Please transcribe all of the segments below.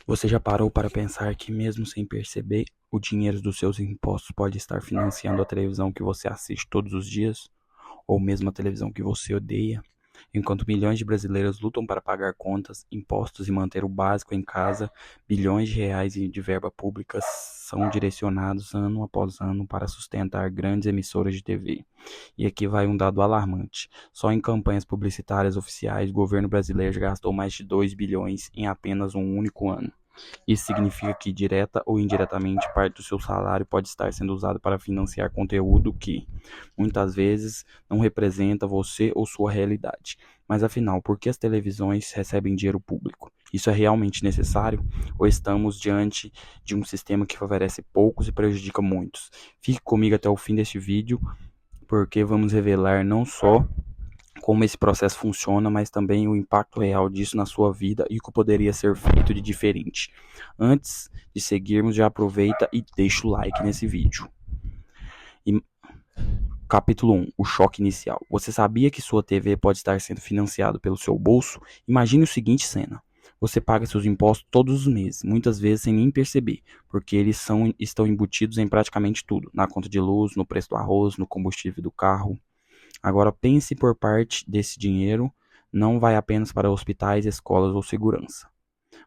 Você já parou para pensar que, mesmo sem perceber, o dinheiro dos seus impostos pode estar financiando a televisão que você assiste todos os dias? Ou mesmo a televisão que você odeia? Enquanto milhões de brasileiros lutam para pagar contas, impostos e manter o básico em casa, bilhões de reais de verba pública são direcionados ano após ano para sustentar grandes emissoras de TV. E aqui vai um dado alarmante. Só em campanhas publicitárias oficiais, o governo brasileiro já gastou mais de 2 bilhões em apenas um único ano. Isso significa que, direta ou indiretamente, parte do seu salário pode estar sendo usado para financiar conteúdo que, muitas vezes, não representa você ou sua realidade. Mas afinal, por que as televisões recebem dinheiro público? Isso é realmente necessário? Ou estamos diante de um sistema que favorece poucos e prejudica muitos? Fique comigo até o fim deste vídeo, porque vamos revelar não só como esse processo funciona, mas também o impacto real disso na sua vida e o que poderia ser feito de diferente. Antes de seguirmos, já aproveita e deixa o like nesse vídeo. E, capítulo 1, o choque inicial. Você sabia que sua TV pode estar sendo financiada pelo seu bolso? Imagine o seguinte cena. Você paga seus impostos todos os meses, muitas vezes sem nem perceber, porque eles estão embutidos em praticamente tudo, na conta de luz, no preço do arroz, no combustível do carro. Agora pense por parte desse dinheiro não vai apenas para hospitais, escolas ou segurança,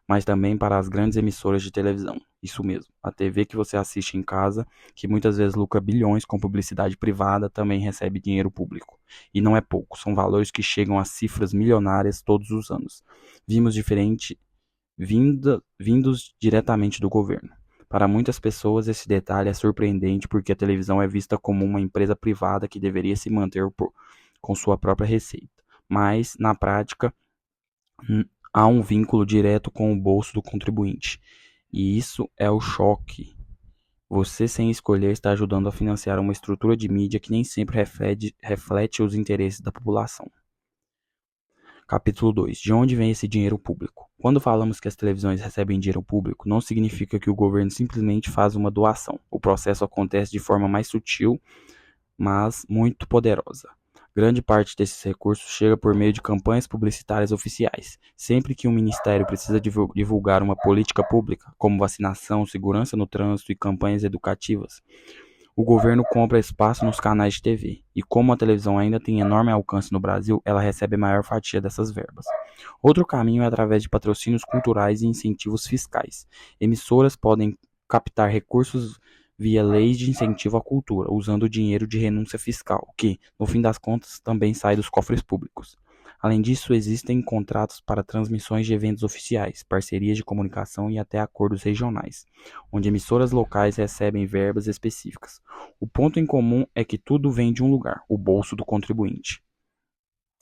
mas também para as grandes emissoras de televisão. Isso mesmo, a TV que você assiste em casa, que muitas vezes lucra bilhões com publicidade privada, também recebe dinheiro público. E não é pouco, são valores que chegam a cifras milionárias todos os anos. Vimos diferente vindos diretamente do governo. Para muitas pessoas, esse detalhe é surpreendente porque a televisão é vista como uma empresa privada que deveria se manter com sua própria receita. Mas, na prática, há um vínculo direto com o bolso do contribuinte. E isso é o choque. Você, sem escolher, está ajudando a financiar uma estrutura de mídia que nem sempre reflete os interesses da população. Capítulo 2. De onde vem esse dinheiro público? Quando falamos que as televisões recebem dinheiro público, não significa que o governo simplesmente faz uma doação. O processo acontece de forma mais sutil, mas muito poderosa. Grande parte desses recursos chega por meio de campanhas publicitárias oficiais. Sempre que um ministério precisa divulgar uma política pública, como vacinação, segurança no trânsito e campanhas educativas, o governo compra espaço nos canais de TV, e como a televisão ainda tem enorme alcance no Brasil, ela recebe a maior fatia dessas verbas. Outro caminho é através de patrocínios culturais e incentivos fiscais. Emissoras podem captar recursos via leis de incentivo à cultura, usando o dinheiro de renúncia fiscal, que, no fim das contas, também sai dos cofres públicos. Além disso, existem contratos para transmissões de eventos oficiais, parcerias de comunicação e até acordos regionais, onde emissoras locais recebem verbas específicas. O ponto em comum é que tudo vem de um lugar, o bolso do contribuinte.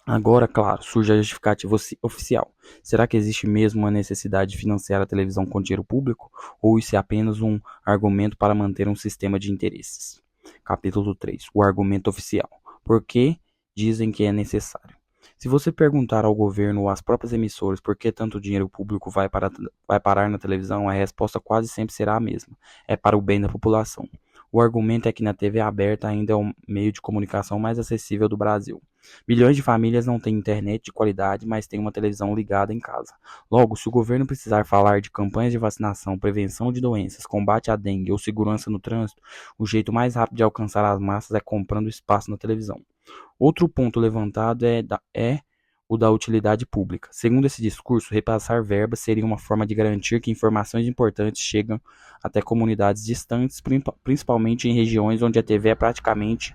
Agora, claro, surge a justificativa oficial. Será que existe mesmo uma necessidade de financiar a televisão com dinheiro público? Ou isso é apenas um argumento para manter um sistema de interesses? Capítulo 3. O argumento oficial. Por que dizem que é necessário? Se você perguntar ao governo ou às próprias emissoras por que tanto dinheiro público vai parar na televisão, a resposta quase sempre será a mesma. É para o bem da população. O argumento é que na TV aberta ainda é o meio de comunicação mais acessível do Brasil. Milhões de famílias não têm internet de qualidade, mas têm uma televisão ligada em casa. Logo, se o governo precisar falar de campanhas de vacinação, prevenção de doenças, combate à dengue ou segurança no trânsito, o jeito mais rápido de alcançar as massas é comprando espaço na televisão. Outro ponto levantado é o da utilidade pública. Segundo esse discurso, repassar verbas seria uma forma de garantir que informações importantes chegam até comunidades distantes, principalmente em regiões onde a TV é praticamente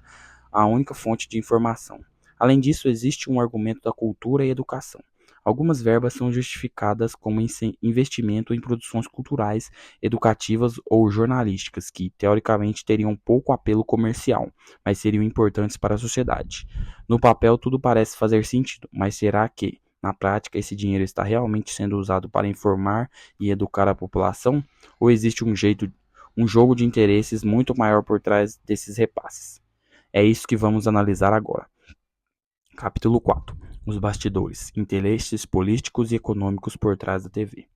a única fonte de informação. Além disso, existe um argumento da cultura e educação. Algumas verbas são justificadas como investimento em produções culturais, educativas ou jornalísticas que, teoricamente, teriam pouco apelo comercial, mas seriam importantes para a sociedade. No papel, tudo parece fazer sentido, mas será que, na prática, esse dinheiro está realmente sendo usado para informar e educar a população? Ou existe um jogo de interesses muito maior por trás desses repasses? É isso que vamos analisar agora. Capítulo 4. Os bastidores, interesses políticos e econômicos por trás da TV.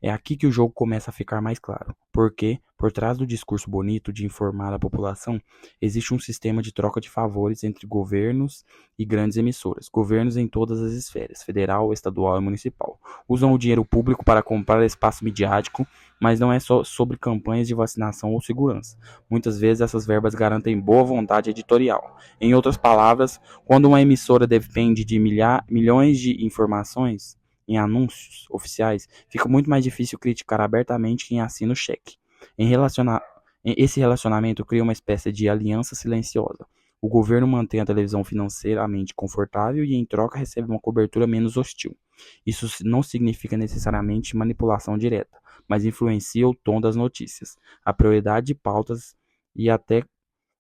É aqui que o jogo começa a ficar mais claro, porque, por trás do discurso bonito de informar a população, existe um sistema de troca de favores entre governos e grandes emissoras, governos em todas as esferas, federal, estadual e municipal. Usam o dinheiro público para comprar espaço midiático, mas não é só sobre campanhas de vacinação ou segurança. Muitas vezes essas verbas garantem boa vontade editorial. Em outras palavras, quando uma emissora depende de milhões de informações em anúncios oficiais, fica muito mais difícil criticar abertamente quem assina o cheque. Em relaciona- Esse relacionamento cria uma espécie de aliança silenciosa. O governo mantém a televisão financeiramente confortável e, em troca, recebe uma cobertura menos hostil. Isso não significa necessariamente manipulação direta, mas influencia o tom das notícias, a prioridade de pautas e até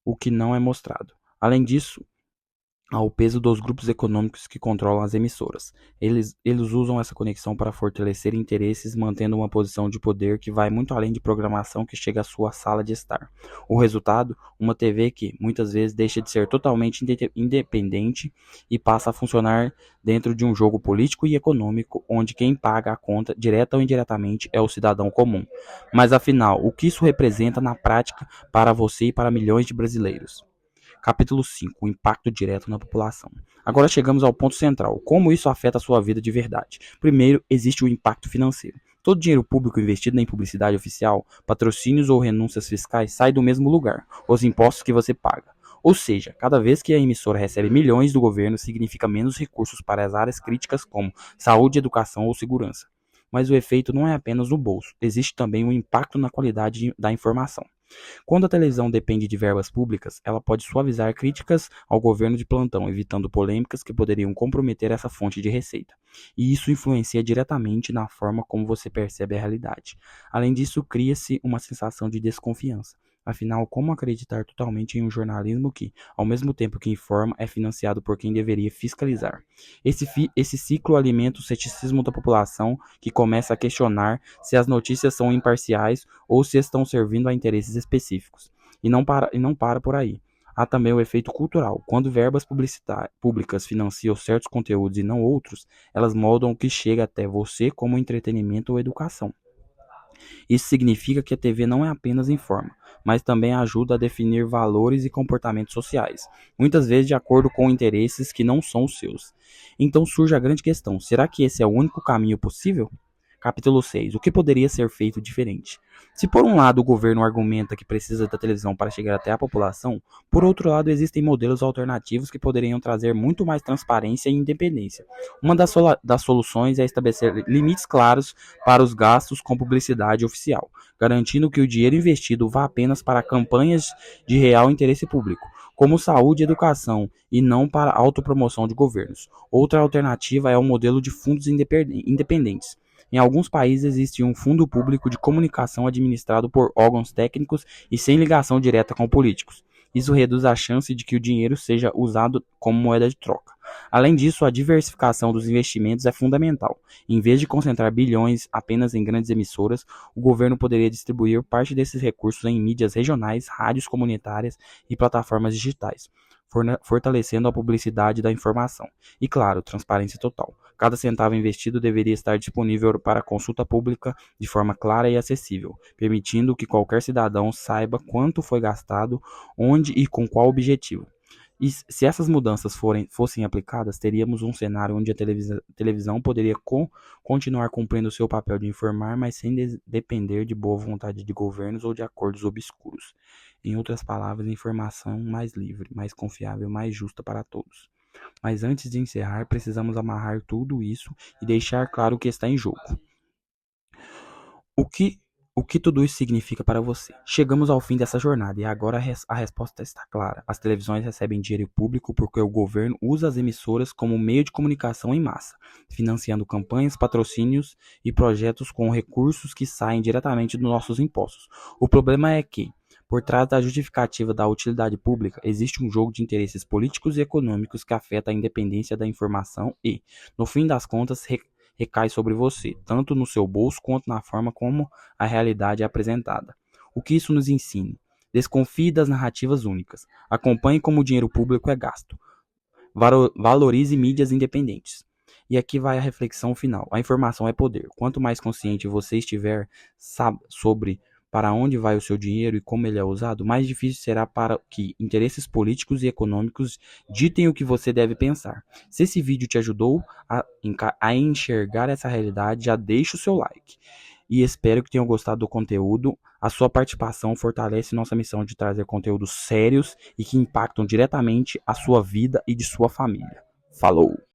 o que não é mostrado. Além disso, ao peso dos grupos econômicos que controlam as emissoras. Eles usam essa conexão para fortalecer interesses, mantendo uma posição de poder que vai muito além de programação que chega à sua sala de estar. O resultado, uma TV que, muitas vezes, deixa de ser totalmente independente e passa a funcionar dentro de um jogo político e econômico, onde quem paga a conta, direta ou indiretamente, é o cidadão comum. Mas, afinal, o que isso representa na prática para você e para milhões de brasileiros? Capítulo 5: o impacto direto na população. Agora chegamos ao ponto central: como isso afeta a sua vida de verdade. Primeiro, existe o impacto financeiro. Todo dinheiro público investido em publicidade oficial, patrocínios ou renúncias fiscais sai do mesmo lugar, os impostos que você paga. Ou seja, cada vez que a emissora recebe milhões do governo, significa menos recursos para as áreas críticas como saúde, educação ou segurança. Mas o efeito não é apenas no bolso, existe também um impacto na qualidade da informação. Quando a televisão depende de verbas públicas, ela pode suavizar críticas ao governo de plantão, evitando polêmicas que poderiam comprometer essa fonte de receita. E isso influencia diretamente na forma como você percebe a realidade. Além disso, cria-se uma sensação de desconfiança. Afinal, como acreditar totalmente em um jornalismo que, ao mesmo tempo que informa, é financiado por quem deveria fiscalizar? Esse ciclo alimenta o ceticismo da população, que começa a questionar se as notícias são imparciais ou se estão servindo a interesses específicos. E não para por aí. Há também o efeito cultural. Quando verbas públicas financiam certos conteúdos e não outros, elas moldam o que chega até você como entretenimento ou educação. Isso significa que a TV não é apenas informa, mas também ajuda a definir valores e comportamentos sociais, muitas vezes de acordo com interesses que não são os seus. Então surge a grande questão: será que esse é o único caminho possível? Capítulo 6: o que poderia ser feito diferente? Se por um lado o governo argumenta que precisa da televisão para chegar até a população, por outro lado existem modelos alternativos que poderiam trazer muito mais transparência e independência. Uma das soluções é estabelecer limites claros para os gastos com publicidade oficial, garantindo que o dinheiro investido vá apenas para campanhas de real interesse público, como saúde e educação, e não para a autopromoção de governos. Outra alternativa é o modelo de fundos independentes. Em alguns países existe um fundo público de comunicação administrado por órgãos técnicos e sem ligação direta com políticos. Isso reduz a chance de que o dinheiro seja usado como moeda de troca. Além disso, a diversificação dos investimentos é fundamental. Em vez de concentrar bilhões apenas em grandes emissoras, o governo poderia distribuir parte desses recursos em mídias regionais, rádios comunitárias e plataformas digitais, fortalecendo a publicidade da informação. E, claro, transparência total. Cada centavo investido deveria estar disponível para consulta pública de forma clara e acessível, permitindo que qualquer cidadão saiba quanto foi gastado, onde e com qual objetivo. E se essas mudanças fossem aplicadas, teríamos um cenário onde a televisão poderia continuar cumprindo seu papel de informar, mas sem depender de boa vontade de governos ou de acordos obscuros. Em outras palavras, informação mais livre, mais confiável, mais justa para todos. Mas antes de encerrar, precisamos amarrar tudo isso e deixar claro o que está em jogo. O que, o que tudo isso significa para você? Chegamos ao fim dessa jornada e agora a resposta está clara. As televisões recebem dinheiro público porque o governo usa as emissoras como meio de comunicação em massa, financiando campanhas, patrocínios e projetos com recursos que saem diretamente dos nossos impostos. O problema é que, por trás da justificativa da utilidade pública, existe um jogo de interesses políticos e econômicos que afeta a independência da informação e, no fim das contas, recai sobre você, tanto no seu bolso quanto na forma como a realidade é apresentada. O que isso nos ensina? Desconfie das narrativas únicas. Acompanhe como o dinheiro público é gasto. Valorize mídias independentes. E aqui vai a reflexão final. A informação é poder. Quanto mais consciente você estiver sobre para onde vai o seu dinheiro e como ele é usado, mais difícil será para que interesses políticos e econômicos ditem o que você deve pensar. Se esse vídeo te ajudou a enxergar essa realidade, já deixa o seu like. E espero que tenham gostado do conteúdo. A sua participação fortalece nossa missão de trazer conteúdos sérios e que impactam diretamente a sua vida e de sua família. Falou!